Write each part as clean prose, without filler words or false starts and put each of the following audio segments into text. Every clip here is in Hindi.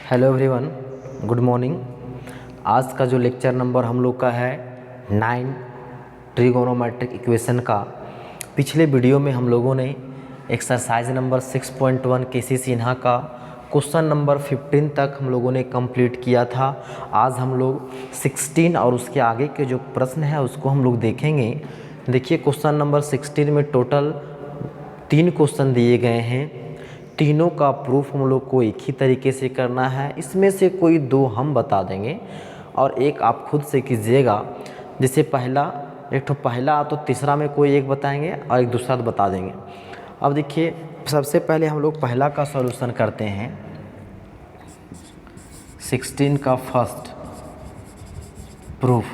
Hello everyone, good morning. आज का जो लेक्चर नंबर हम लोग का है 9 ट्रिगोनोमेट्रिक इक्वेशन का। पिछले वीडियो में हम लोगों ने एक्सरसाइज नंबर 6.1 केसी सिन्हा का क्वेश्चन नंबर 15 तक हम लोगों ने कंप्लीट किया था। आज हम लोग 16 और उसके आगे के जो प्रश्न है उसको हम लोग देखेंगे। देखिए, क्वेश्चन नंबर 16 में टोटल 3 क्वेश्चन दिए गए हैं। तीनों का प्रूफ हम लोग को एक ही तरीके से करना है। इसमें से कोई 2 हम बता देंगे और एक आप खुद से कीजिएगा। जैसे पहला तो तीसरा में कोई एक बताएंगे और एक दूसरा बता देंगे। अब देखिए, सबसे पहले हम लोग पहला का सॉल्यूशन करते हैं। 16 का फर्स्ट प्रूफ।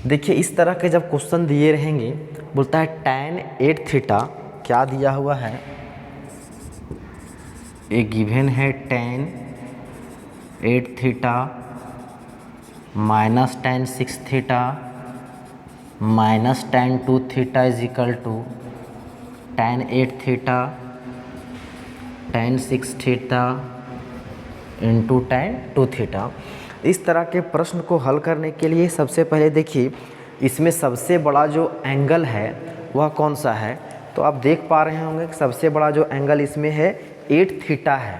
देखिए, इस तरह के जब क्वेश्चन दिए रहेंगे, बोलता है tan 8 थीटा क्या दिया हुआ है। एक गिवन है tan 8 theta minus tan 6 theta minus tan 2 theta is equal to tan 8 theta tan 6 theta into tan 2 theta. इस तरह के प्रश्न को हल करने के लिए सबसे पहले देखिए, इसमें सबसे बड़ा जो एंगल है वह कौन सा है। तो आप देख पा रहे होंगे कि सबसे बड़ा जो एंगल इसमें है 8 थीटा है।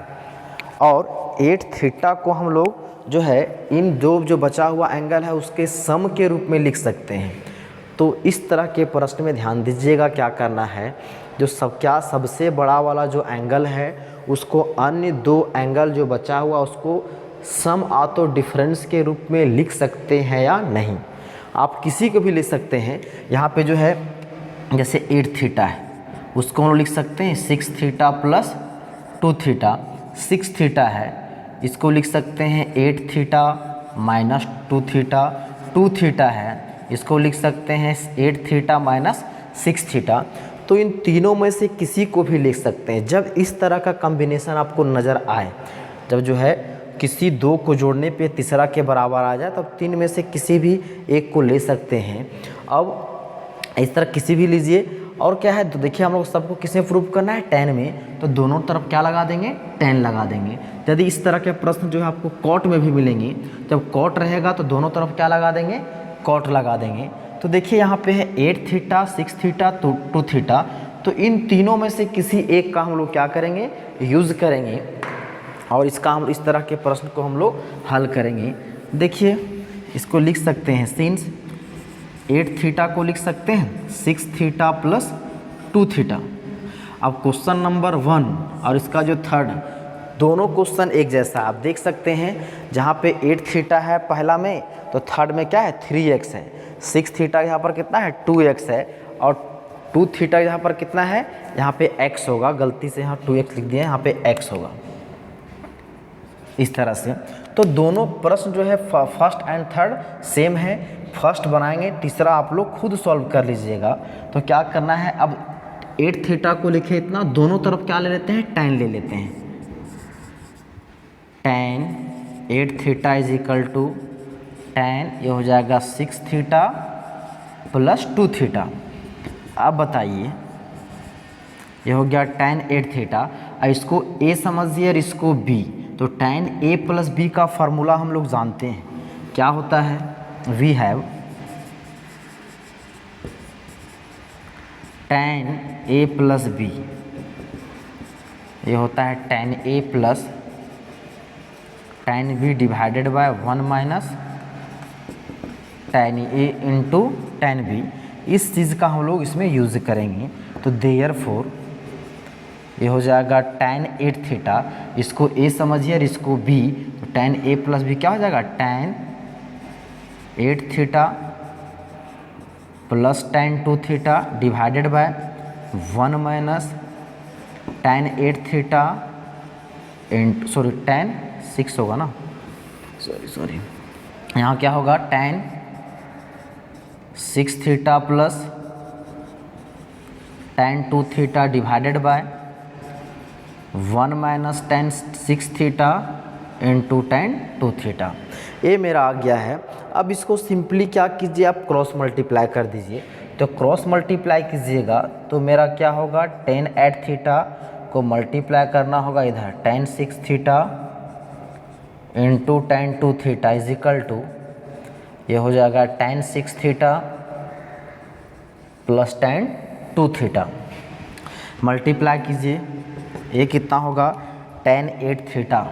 और 8 थीटा को हम लोग जो है इन दो जो बचा हुआ एंगल है उसके सम के रूप में लिख सकते हैं। तो इस तरह के प्रश्न में ध्यान दीजिएगा क्या करना है। जो सबसे बड़ा वाला जो एंगल है उसको अन्य 2 एंगल जो बचा हुआ उसको सम तो डिफरेंस के रूप में लिख सकते हैं या नहीं। आप किसी को भी लिख सकते हैं। यहाँ पे जो है जैसे 8 थीटा है उसको हम लिख सकते हैं 6 थीटा प्लस 2 थीटा। 6 थीटा है इसको लिख सकते हैं 8 थीटा माइनस 2 थीटा। 2 थीटा है इसको लिख सकते हैं 8 थीटा माइनस 6 थीटा। तो इन तीनों में से किसी को भी लिख सकते हैं। जब इस तरह का कॉम्बिनेशन आपको नज़र आए, जब जो है किसी 2 को जोड़ने पे तीसरा के बराबर आ जाए, तब 3 में से किसी भी एक को ले सकते हैं। अब इस तरह किसी भी लीजिए। और क्या है, तो देखिए हम लोग सबको किसे प्रूफ करना है, tan में। तो दोनों तरफ क्या लगा देंगे, tan लगा देंगे। यदि इस तरह के प्रश्न जो है आपको कॉट में भी मिलेंगे, जब कॉट रहेगा तो दोनों तरफ क्या लगा देंगे, कॉट लगा देंगे। तो देखिए यहाँ पे है 8 थीटा 6 थीटा 2 थीटा। तो इन तीनों में से किसी एक का हम लोग क्या करेंगे, यूज़ करेंगे और इसका हम इस तरह के प्रश्न को हम लोग हल करेंगे। देखिए, इसको लिख सकते हैं सिंस 8 थीटा को लिख सकते हैं 6 थीटा प्लस 2 थीटा। अब क्वेश्चन नंबर 1 और इसका जो थर्ड, दोनों क्वेश्चन एक जैसा आप देख सकते हैं। जहाँ पे 8 थीटा है पहला में, तो थर्ड में क्या है 3x है। 6 थीटा यहाँ पर कितना है 2x है। और 2 थीटा यहाँ पर कितना है, यहाँ पे x होगा। गलती से यहाँ 2x लिख दिया, यहाँ पे x होगा। इस तरह से तो दोनों प्रश्न जो है फर्स्ट एंड थर्ड सेम है। फर्स्ट बनाएंगे, तीसरा आप लोग खुद सॉल्व कर लीजिएगा। तो क्या करना है, अब 8 थीटा को लिखे इतना, दोनों तरफ क्या ले लेते हैं, tan ले लेते हैं। tan 8 theta is equal to tan, ये हो जाएगा 6 थीटा प्लस 2 थीटा। अब बताइए, ये हो गया tan 8 थीटा। इसको a समझिए और इसको b। तो tan a प्लस b का फार्मूला हम लोग जानते हैं, क्या होता है, we have tan a plus b। ये होता है tan a plus tan b divided by 1 minus tan a into tan b। इस चीज़ का हम लोग इसमें यूज़ करेंगे। तो देयरफॉर ये हो जाएगा tan 8 थीटा, इसको a समझिए और इसको b। तो tan a प्लस b क्या हो जाएगा, tan 8 theta plus tan 2 theta divided by 1 minus tan 8 theta tan 6 होगा ना, सॉरी यहाँ क्या होगा, tan 6 theta plus tan 2 theta divided by 1 minus tan 6 theta into tan 2 theta. ये मेरा आ गया है। अब इसको सिंपली क्या कीजिए, आप क्रॉस मल्टीप्लाई कर दीजिए। तो क्रॉस मल्टीप्लाई कीजिएगा तो मेरा क्या होगा, tan 8 थीटा को मल्टीप्लाई करना होगा इधर tan 6 theta into tan 2 theta is equal to, ये हो जाएगा tan 6 theta plus tan 2 theta. Multiply कीजिए, ये कितना होगा tan 8 थीटा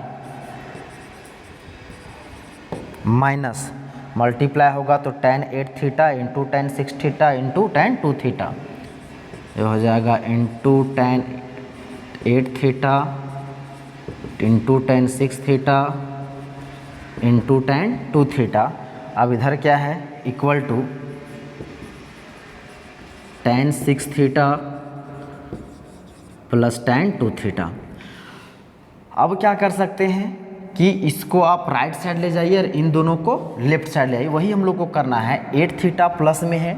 माइनस मल्टीप्लाई होगा तो tan 8 theta into tan 6 theta into tan 2 theta, ये हो जाएगा into tan 8 theta into tan 6 theta into tan 2 theta. अब इधर क्या है equal to tan 6 theta plus tan 2 theta. अब क्या कर सकते हैं कि इसको आप राइट साइड ले जाइए और इन दोनों को लेफ्ट साइड ले आइए, वही हम लोग को करना है। 8 थीटा प्लस में है,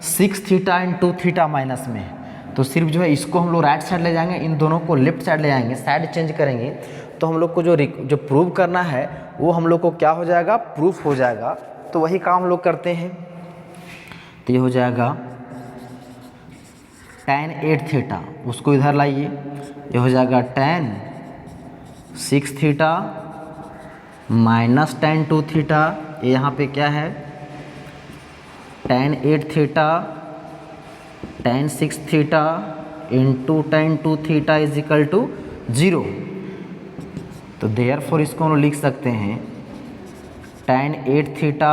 6 थीटा एंड 2 थीटा माइनस में है, तो सिर्फ जो है इसको हम लोग राइट साइड ले जाएंगे, इन दोनों को लेफ्ट साइड ले आएंगे, साइड चेंज करेंगे तो हम लोग को जो प्रूव करना है वो हम लोग को क्या हो जाएगा, प्रूफ हो जाएगा। तो वही काम हम लोग करते हैं। तो ये हो जाएगा tan 8 थीटा, उसको इधर लाइए, ये हो जाएगा tan 6 theta minus tan 2 theta, ये यहाँ पे क्या है tan 8 theta tan 6 theta into tan 2 theta is equal to 0। तो देयरफॉर इसको हम लिख सकते हैं tan 8 theta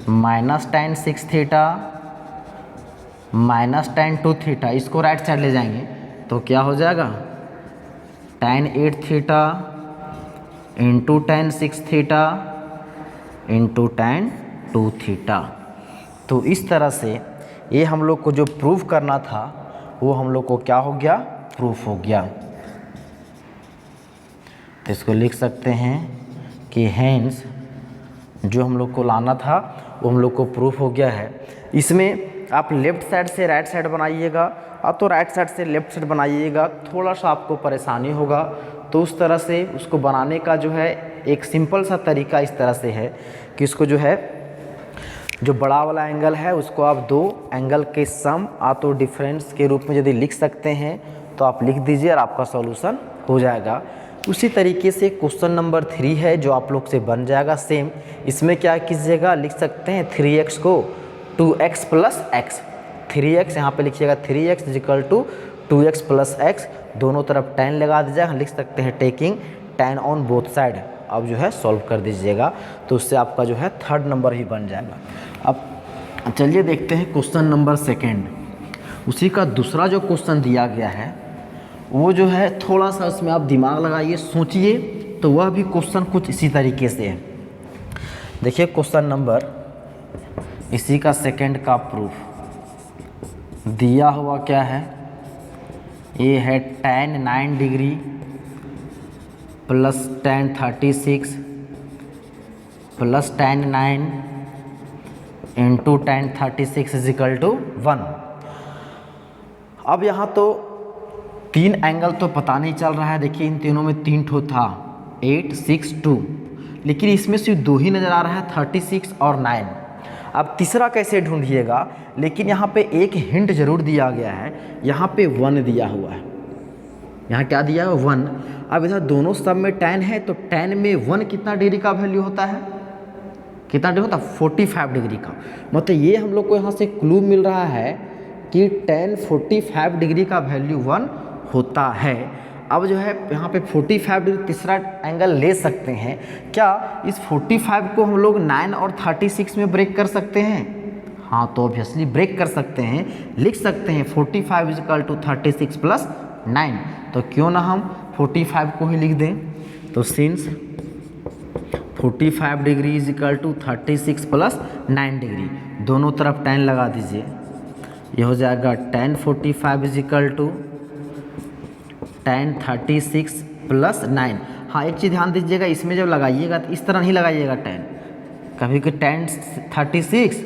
minus tan 6 theta minus tan 2 theta, इसको राइट साइड ले जाएंगे तो क्या हो जाएगा tan 8 theta into tan 6 theta into tan 2 theta. तो इस तरह से ये हम लोग को जो प्रूफ करना था वो हम लोग को क्या हो गया, प्रूफ हो गया। तो इसको लिख सकते हैं कि हेंस जो हम लोग को लाना था वो हम लोग को प्रूफ हो गया है। इसमें आप लेफ़्ट साइड से राइट साइड बनाइएगा, आप तो राइट साइड से लेफ़्ट साइड बनाइएगा, थोड़ा सा आपको परेशानी होगा। तो उस तरह से उसको बनाने का जो है एक सिंपल सा तरीका इस तरह से है कि इसको जो है जो बड़ा वाला एंगल है उसको आप दो एंगल के सम आ तो डिफरेंस के रूप में यदि लिख सकते हैं तो आप लिख दीजिए और आपका सॉल्यूशन हो जाएगा। उसी तरीके से क्वेश्चन नंबर 3 है जो आप लोग से बन जाएगा सेम। इसमें क्या कीजिएगा, लिख सकते हैं 3x को 2x प्लस x, 3x यहाँ पे लिखिएगा 3x is equal to 2x plus x, दोनों तरफ tan लगा दीजिएगा, लिख सकते हैं taking tan on both side. अब जो है सॉल्व कर दीजिएगा तो उससे आपका जो है 3rd नंबर ही बन जाएगा। अब चलिए देखते हैं क्वेश्चन नंबर 2। उसी का दूसरा जो क्वेश्चन दिया गया है वो जो है थोड़ा सा उसमें आप दिमाग लगाइए, सोचिए, तो वह भी क्वेश्चन कुछ इसी तरीके से है। देखिए क्वेश्चन नंबर इसी का 2 का प्रूफ दिया हुआ क्या है, ये है tan 9 degree plus tan 36 plus tan 9 into tan 36 is equal to 1। अब यहाँ तो 3 एंगल तो पता नहीं चल रहा है, देखिए इन तीनों में 3 ठो था 8 6 2, लेकिन इसमें सिर्फ 2 ही नज़र आ रहा है 36 और 9। अब तीसरा कैसे ढूंढिएगा, लेकिन यहाँ पे एक हिंट जरूर दिया गया है, यहाँ पे 1 दिया हुआ है, यहाँ क्या दिया है 1। अब इधर दोनों सब में tan है तो tan में 1 कितना डिग्री का वैल्यू होता है, कितना डिग्री होता है 45 डिग्री का। मतलब ये हम लोग को यहाँ से क्लू मिल रहा है कि tan 45 डिग्री का वैल्यू 1 होता है। अब जो है यहाँ पे 45 डिग्री तीसरा एंगल ले सकते हैं क्या, इस 45 को हम लोग 9 और 36 में ब्रेक कर सकते हैं, हाँ तो ऑब्वियसली ब्रेक कर सकते हैं, लिख सकते हैं 45 इक्वल टू 36 प्लस 9। तो क्यों ना हम 45 को ही लिख दें, तो since 45 degree is equal to 36 plus 9 degree, दोनों तरफ tan लगा दीजिए, ये हो जाएगा tan 45 is equal to tan 36 plus 9। हाँ एक चीज़ ध्यान दीजिएगा, इसमें जब लगाइएगा तो इस तरह नहीं लगाइएगा tan, कभी कि tan 36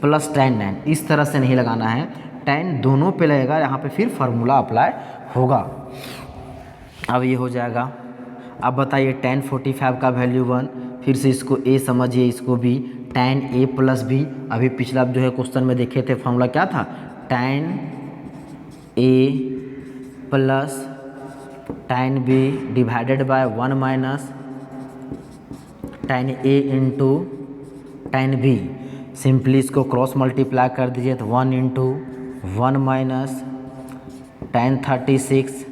प्लस tan 9 इस तरह से नहीं लगाना है, tan दोनों पे लगेगा, यहाँ पे फिर फार्मूला अप्लाई होगा। अब ये हो जाएगा। अब बताइए tan 45 का वैल्यू 1, फिर से इसको a समझिए, इसको भी tan a प्लस b, अभी पिछला जो है क्वेश्चन में देखे थे फार्मूला क्या था, tan a plus tan b divided by 1 minus tan a into tan b। Simply इसको क्रॉस मल्टीप्लाई कर दीजिए तो 1 into 1 minus tan 36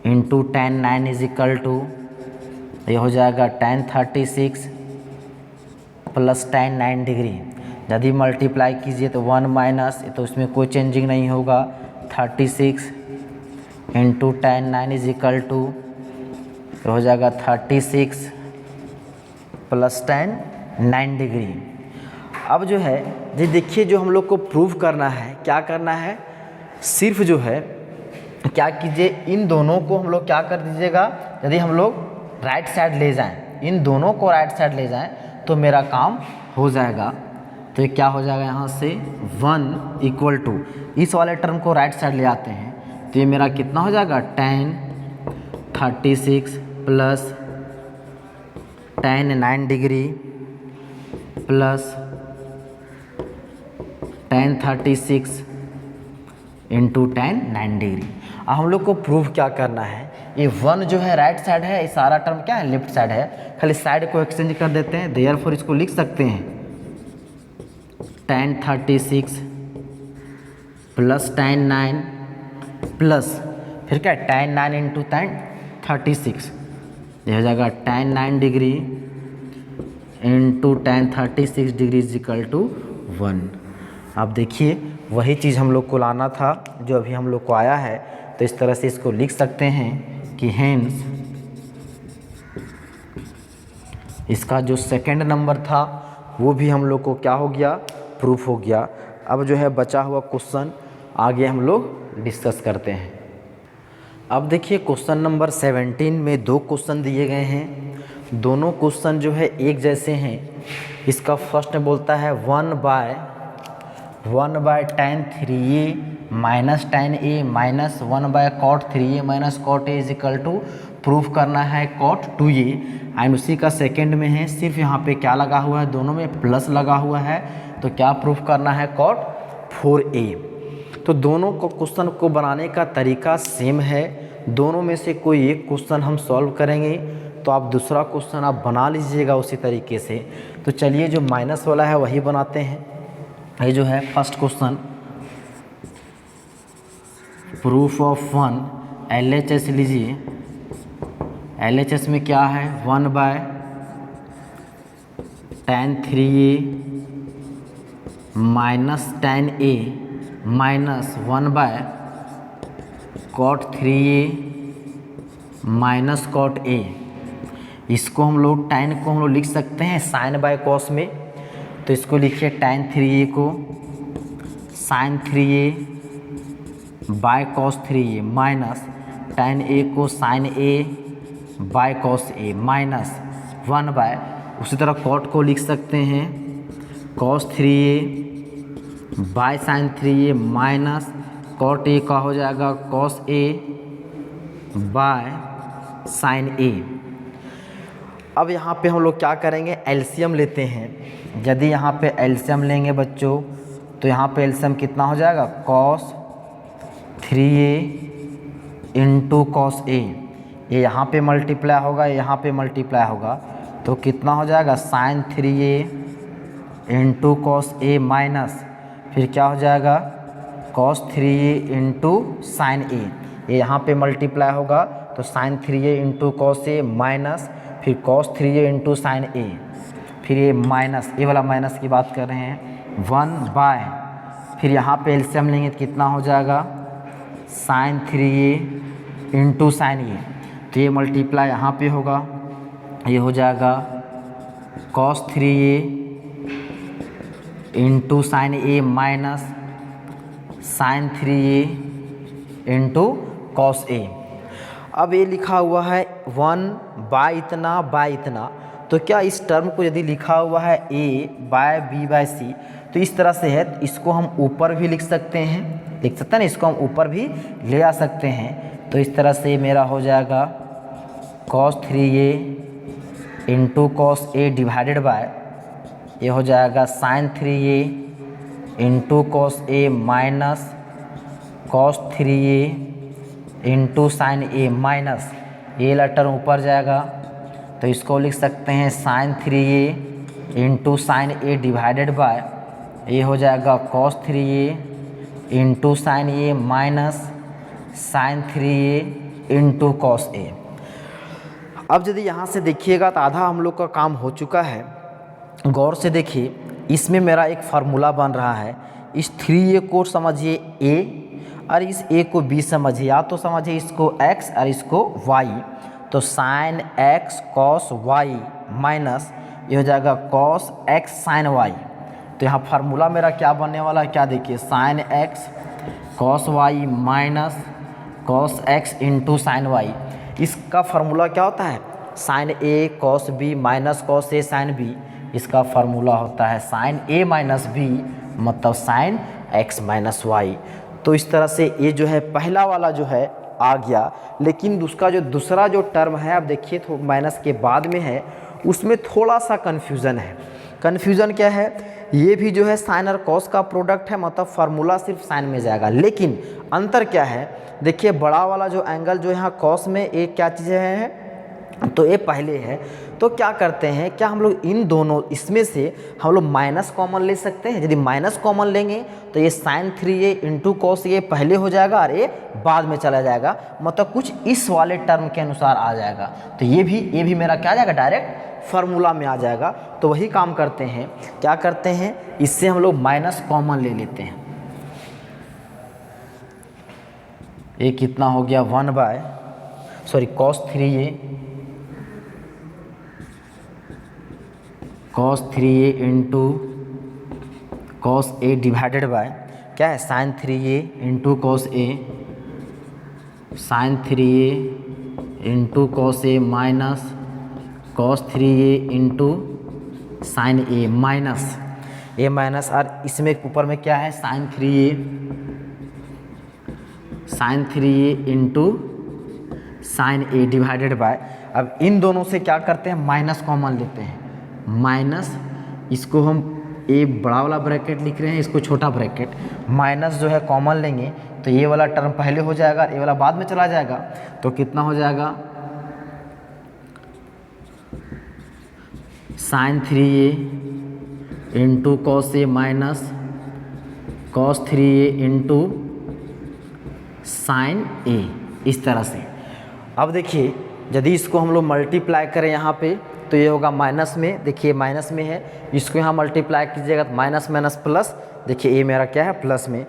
into tan 9 is equal to, ये हो जाएगा tan 36 प्लस tan 9 डिग्री। यदि मल्टीप्लाई कीजिए तो 1 माइनस, तो उसमें कोई चेंजिंग नहीं होगा, 36 into tan 9 is equal to, तो हो जाएगा 36 प्लस tan 9 डिग्री। अब जो है ये देखिए, जो हम लोग को प्रूव करना है, क्या करना है, सिर्फ जो है क्या कीजिए, इन दोनों को हम लोग क्या कर दीजिएगा, यदि हम लोग राइट साइड ले जाएं, इन दोनों को राइट साइड ले जाएं तो मेरा काम हो जाएगा। तो ये क्या हो जाएगा, यहाँ से 1 इक्वल टू, इस वाले टर्म को राइट साइड ले आते हैं तो ये मेरा कितना हो जाएगा, tan 36 plus tan 9 degree plus tan 36 into tan 9 degree. अब हम लोग को प्रूव क्या करना है, ये 1 जो है राइट साइड है, ये सारा टर्म क्या है, लेफ्ट साइड है, खाली साइड को एक्सचेंज कर देते हैं। देयरफॉर इसको लिख सकते हैं tan 36 प्लस tan 9 प्लस फिर क्या, tan 9 इंटू tan 36, ये हो जाएगा tan 9 degree into tan 36 degree is equal to 1। अब देखिए वही चीज़ हम लोग को लाना था जो अभी हम लोग को आया है, तो इस तरह से इसको लिख सकते हैं कि हेंस इसका जो सेकंड नंबर था वो भी हम लोग को क्या हो गया, प्रूफ हो गया। अब जो है बचा हुआ क्वेश्चन आगे हम लोग डिस्कस करते हैं। अब देखिए क्वेश्चन नंबर 17 में 2 क्वेश्चन दिए गए हैं, दोनों क्वेश्चन जो है एक जैसे हैं। इसका फर्स्ट में बोलता है 1 by tan 3a minus tan a minus 1 by cot 3a minus cot a is equal to, proof करना है cot 2a। एंड उसी का सेकंड में है, सिर्फ यहाँ पे क्या लगा हुआ है, दोनों में प्लस लगा हुआ है, तो क्या प्रूफ करना है, cot 4a। तो दोनों को क्वेश्चन को बनाने का तरीका सेम है, दोनों में से कोई एक क्वेश्चन हम सॉल्व करेंगे तो आप दूसरा क्वेश्चन आप बना लीजिएगा उसी तरीके से। तो चलिए जो माइनस वाला है वही बनाते हैं। ये जो है first question, proof of 1 LHS लीजिए। LHS में क्या है, 1 by tan 3a minus tan a minus 1 by cot 3a minus cot a। इसको हम लोग tan को हम लोग लिख सकते हैं sin बाय cos में, तो इसको लिखिए tan 3a को sin 3a by cos 3a minus tan a को sin a by cos a minus 1 by, उसी तरह cot को लिख सकते हैं cos 3a by sin 3a minus cot a का हो जाएगा cos a by sin a। अब यहाँ पे हम लोग क्या करेंगे, एलसीएम लेते हैं। यदि यहाँ पे एलसीएम लेंगे बच्चों तो यहाँ पे एलसीएम कितना हो जाएगा, cos 3a into cos a, ये यहाँ पे मल्टीप्लाई होगा, यहाँ पे मल्टीप्लाई होगा, तो कितना हो जाएगा sin 3a into cos a minus फिर क्या हो जाएगा cos 3a into sin a, ये यहाँ पे मल्टीप्लाई होगा तो sin 3a into cos a minus फिर cos 3a into sine a, फिर ये माइनस, ये वाला माइनस की बात कर रहे हैं, 1 बाय, फिर यहाँ पे एलसीएम लेंगे तो कितना हो जाएगा sin 3a into sine a, तो ये मल्टीप्लाई यहाँ पे होगा, ये हो जाएगा cos 3a into sine a minus sin 3a into cos a। अब ये लिखा हुआ है 1 बाय इतना, तो क्या इस टर्म को यदि लिखा हुआ है a by b by c, तो इस तरह से है, तो इसको हम ऊपर भी लिख सकते हैं, ना, इसको हम ऊपर भी ले आ सकते हैं। तो इस तरह से मेरा हो जाएगा cos 3a into cos a divided by, ये हो जाएगा sin 3a into cos a minus cos 3a into sine a minus a वाला टर्म ऊपर जाएगा तो इसको लिख सकते हैं sine 3a into sine a divided by a हो जाएगा cos 3a into sine a minus sine 3a into cos a. अब यदि यहाँ से देखिएगा तो आधा हम लोग का काम हो चुका है। गौर से देखिए, इसमें मेरा एक फार्मूला बन रहा है। इस 3a को समझिए a और इस a को b समझिए, या तो समझिए इसको x और इसको y। तो sine x cos y minus ये हो जाएगा कॉस x साइन y। तो यहाँ फार्मूला मेरा क्या बनने वाला है, क्या देखिए, sine x cos y minus cos x into sine y। इसका फार्मूला क्या होता है, sine a cos b minus cos a sine b। इसका फार्मूला होता है साइन a माइनस b मतलब साइन x माइनस y। तो इस तरह से ये जो है पहला वाला जो है आ गया, लेकिन उसका जो दूसरा जो टर्म है, अब देखिए तो माइनस के बाद में है, उसमें थोड़ा सा कन्फ्यूज़न है। कन्फ्यूज़न क्या है, ये भी जो है साइन और कॉस का प्रोडक्ट है, मतलब फार्मूला सिर्फ साइन में जाएगा। लेकिन अंतर क्या है, देखिए बड़ा वाला जो एंगल जो यहाँ कॉस में एक क्या चीज़ है, तो ये पहले है। तो क्या करते हैं, क्या हम लोग इन दोनों इसमें से हम लोग माइनस कॉमन ले सकते हैं। यदि माइनस कॉमन लेंगे तो ये साइन 3a इंटू कॉस ये पहले हो जाएगा और ये बाद में चला जाएगा, मतलब कुछ इस वाले टर्म के अनुसार आ जाएगा। तो ये भी मेरा क्या आ जाएगा, डायरेक्ट फार्मूला में आ जाएगा। तो वही काम करते हैं, क्या करते हैं, इससे हम लोग माइनस कॉमन ले लेते हैं। ये कितना हो गया, cos 3a cos 3a into cos a divided by क्या है, sine 3a into cos a, sine 3a into cos a minus cos 3a into sine a minus और इसमें ऊपर में क्या है, sine 3a into sine a divided by. अब इन दोनों से क्या करते हैं, माइनस कॉमन लेते हैं। माइनस इसको हम ए बड़ा वाला ब्रैकेट लिख रहे हैं, इसको छोटा ब्रैकेट, माइनस जो है कॉमन लेंगे तो ये वाला टर्म पहले हो जाएगा, ये वाला बाद में चला जाएगा। तो कितना हो जाएगा, sine 3a into cos a minus cos 3a into sine a, इस तरह से। अब देखिए यदि इसको हम लोग मल्टीप्लाई करें यहाँ पे तो ये होगा माइनस में, देखिए माइनस में है, इसको यहाँ मल्टीप्लाई कीजिएगा तो माइनस माइनस प्लस, देखिए ये मेरा क्या है प्लस में।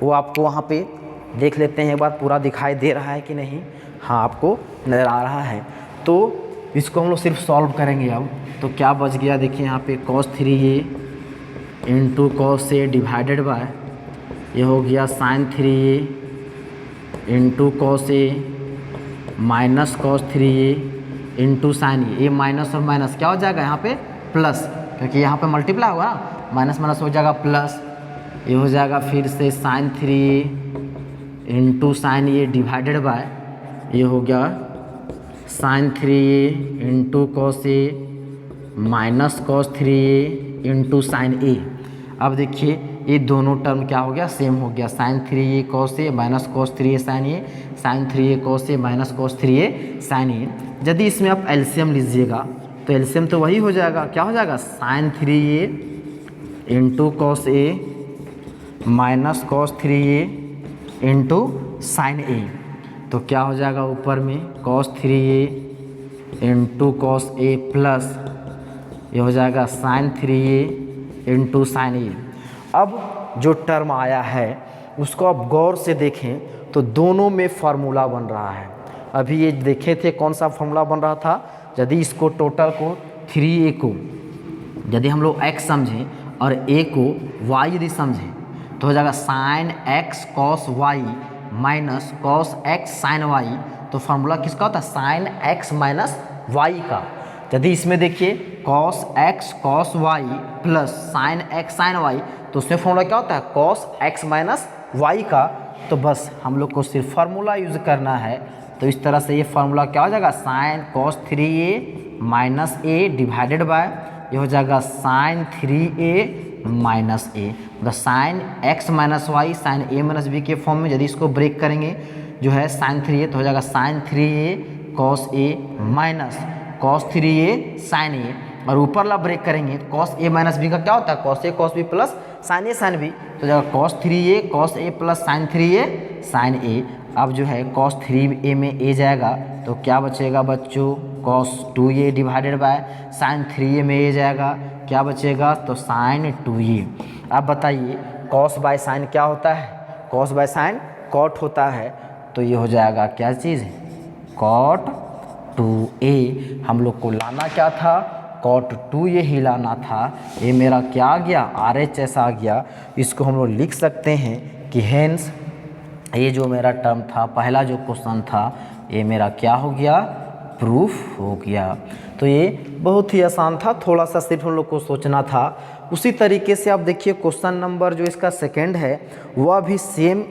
वो आपको वहाँ पे देख लेते हैं एक बार पूरा दिखाई दे रहा है कि नहीं, हाँ आपको नज़र आ रहा है। तो इसको हम लोग सिर्फ सॉल्व करेंगे। अब तो क्या बच गया, देखिए यहाँ पे cos 3a into cos a divided by ये हो गया sine 3a into cos a minus cos 3a into sine a minus और माइनस क्या हो जाएगा यहाँ पे प्लस, क्योंकि यहाँ पे मल्टीप्लाई होगा ना, माइनस माइनस हो जाएगा प्लस। ये हो जाएगा फिर से sine 3a into sine a divided by ये हो गया sine 3a into cos a minus cos 3a into sine a. अब देखिए ये दोनों टर्म क्या हो गया, सेम हो गया, sine 3a cos a minus cos 3a sign A, sign 3a cos a minus cos 3a sign ए। यदि इसमें आप एलसीएम लीजिएगा तो एलसीएम तो वही हो जाएगा, क्या हो जाएगा, sine 3a into cos a minus cos 3a into sine a. तो क्या हो जाएगा ऊपर में cos 3a into cos a plus ये हो जाएगा sine 3a into sine a. अब जो टर्म आया है उसको आप गौर से देखें तो दोनों में फार्मूला बन रहा है। अभी ये देखे थे कौन सा फार्मूला बन रहा था, यदि इसको टोटल को 3a को यदि हम लोग x समझें और a को y यदि समझें तो हो जाएगा sine x cos y minus cos x sine y। तो फार्मूला किसका होता है, साइन x माइनस y का। यदि इसमें देखिए cos x cos y plus sine x sine y, तो उसमें फार्मूला क्या होता है, कॉस x माइनस y का। तो बस हम लोग को सिर्फ फार्मूला यूज़ करना है। तो इस तरह से ये फार्मूला क्या हो जाएगा, sine cos 3a minus a divided by ये हो जाएगा साइन 3a माइनस a, मतलब sine x minus y sine a minus b के फॉर्म में। यदि इसको ब्रेक करेंगे जो है साइन 3a, तो हो जाएगा sine 3a cos a minus cos 3a sine a, और ऊपर ला ब्रेक करेंगे तो कॉस a माइनस b का क्या होता है, cos a cos b plus sine a sine b, तो जाएगा cos 3a cos a plus sine 3a sine a। अब जो है कॉस 3a में a जाएगा तो क्या बचेगा बच्चों, cos 2a divided by sine 3a में a जाएगा, क्या बचेगा तो साइन 2a। अब बताइए कॉस बाय साइन क्या होता है, कॉस बाय साइन कॉट होता है, तो ये हो जाएगा क्या चीज़, कॉट 2a। हम लोग को लाना क्या था, कॉट 2a ही लाना था। ये मेरा क्या आ गया, RHS आ गया। इसको हम लोग लिख सकते हैं कि हेंस ये जो मेरा टर्म था, पहला जो क्वेश्चन था, ये मेरा क्या हो गया, प्रूफ हो गया। तो ये बहुत ही आसान था, थोड़ा सा सिर्फ हम लोग को सोचना था। उसी तरीके से आप देखिए क्वेश्चन नंबर जो इसका सेकंड है वह भी सेम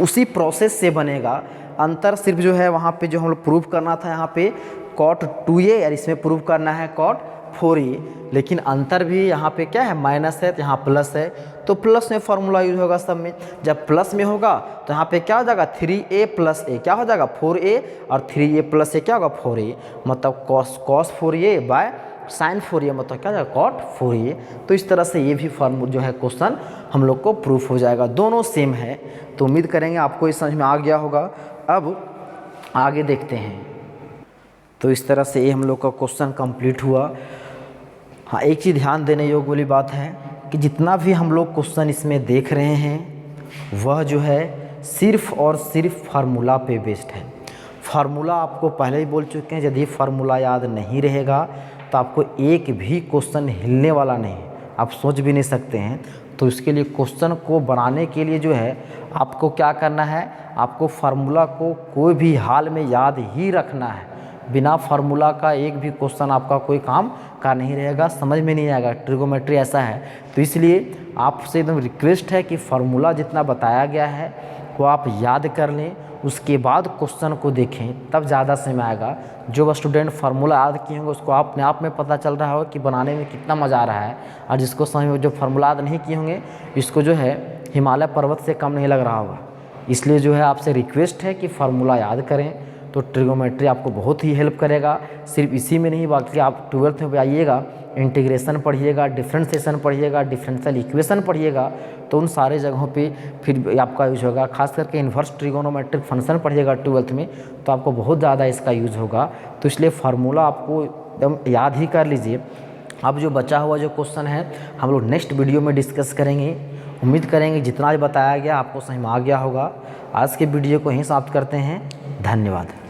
उसी प्रोसेस से बनेगा। अंतर सिर्फ जो है वहाँ पे जो हम लोग प्रूफ करना था यहाँ पे कॉट 2a और इसमें प्रूफ करना है कॉट 4a, लेकिन अंतर भी यहाँ पे क्या है, माइनस है तो यहाँ प्लस है, तो प्लस में फॉर्मूला यूज होगा सब में। जब प्लस में होगा तो यहाँ पे क्या हो जाएगा 3a प्लस a, क्या हो जाएगा 4a, और 3a प्लस a क्या होगा 4a, मतलब cos 4a by sine 4a, मतलब क्या हो जाएगा कॉट 4a। तो इस तरह से ये भी फॉर्मूला जो है क्वेश्चन हम लोग को प्रूफ हो जाएगा, दोनों सेम है। तो उम्मीद करेंगे आपको इस समझ में आ गया होगा। अब आगे देखते हैं। तो इस तरह से ये हम लोग का क्वेश्चन कंप्लीट हुआ। हाँ, एक चीज़ ध्यान देने योग्य वाली बात है कि जितना भी हम लोग क्वेश्चन इसमें देख रहे हैं वह जो है सिर्फ और सिर्फ फार्मूला पे बेस्ड है। फार्मूला आपको पहले ही बोल चुके हैं, यदि फार्मूला याद नहीं रहेगा तो आपको एक भी क्वेश्चन हिलने वाला नहीं, आप सोच भी नहीं सकते हैं। तो इसके लिए क्वेश्चन को बनाने के लिए जो है आपको क्या करना है, आपको फार्मूला को कोई भी हाल में याद ही रखना है। बिना फार्मूला का एक भी क्वेश्चन आपका कोई काम का नहीं रहेगा, समझ में नहीं आएगा। ट्रिगोमेट्री ऐसा है, तो इसलिए आपसे एकदम रिक्वेस्ट है कि फार्मूला जितना बताया गया है वो आप याद कर लें, उसके बाद क्वेश्चन को देखें, तब ज़्यादा समय आएगा। जो स्टूडेंट फार्मूला याद किए होंगे उसको अपने आप में पता चल रहा हो कि बनाने में कितना मज़ा आ रहा है, और जिसको समझ में जो फार्मूला याद नहीं किए होंगे इसको जो है हिमालय पर्वत से कम नहीं लग रहा होगा। इसलिए जो है आपसे रिक्वेस्ट है कि फार्मूला याद करें, तो ट्रिगोमेट्री आपको बहुत ही हेल्प करेगा। सिर्फ इसी में नहीं, बाकी आप 12th में आइएगा, इंटीग्रेशन पढ़िएगा, डिफरेंशिएशन पढ़िएगा, डिफरेंशियल इक्वेशन पढ़िएगा, तो उन सारे जगहों पे फिर आपका यूज होगा। खास करके इन्वर्स ट्रिगोनोमेट्रिक फंक्शन पढ़िएगा 12th में, तो आपको बहुत ज़्यादा इसका यूज होगा। तो इसलिए फार्मूला आपको एकदम याद ही कर लीजिए। अब जो बचा हुआ जो क्वेश्चन है हम लोग नेक्स्ट वीडियो में डिस्कस करेंगे। उम्मीद करेंगे जितना भी बताया गया आपको समझ में आ गया होगा। आज के वीडियो को यहीं समाप्त करते हैं। धन्यवाद।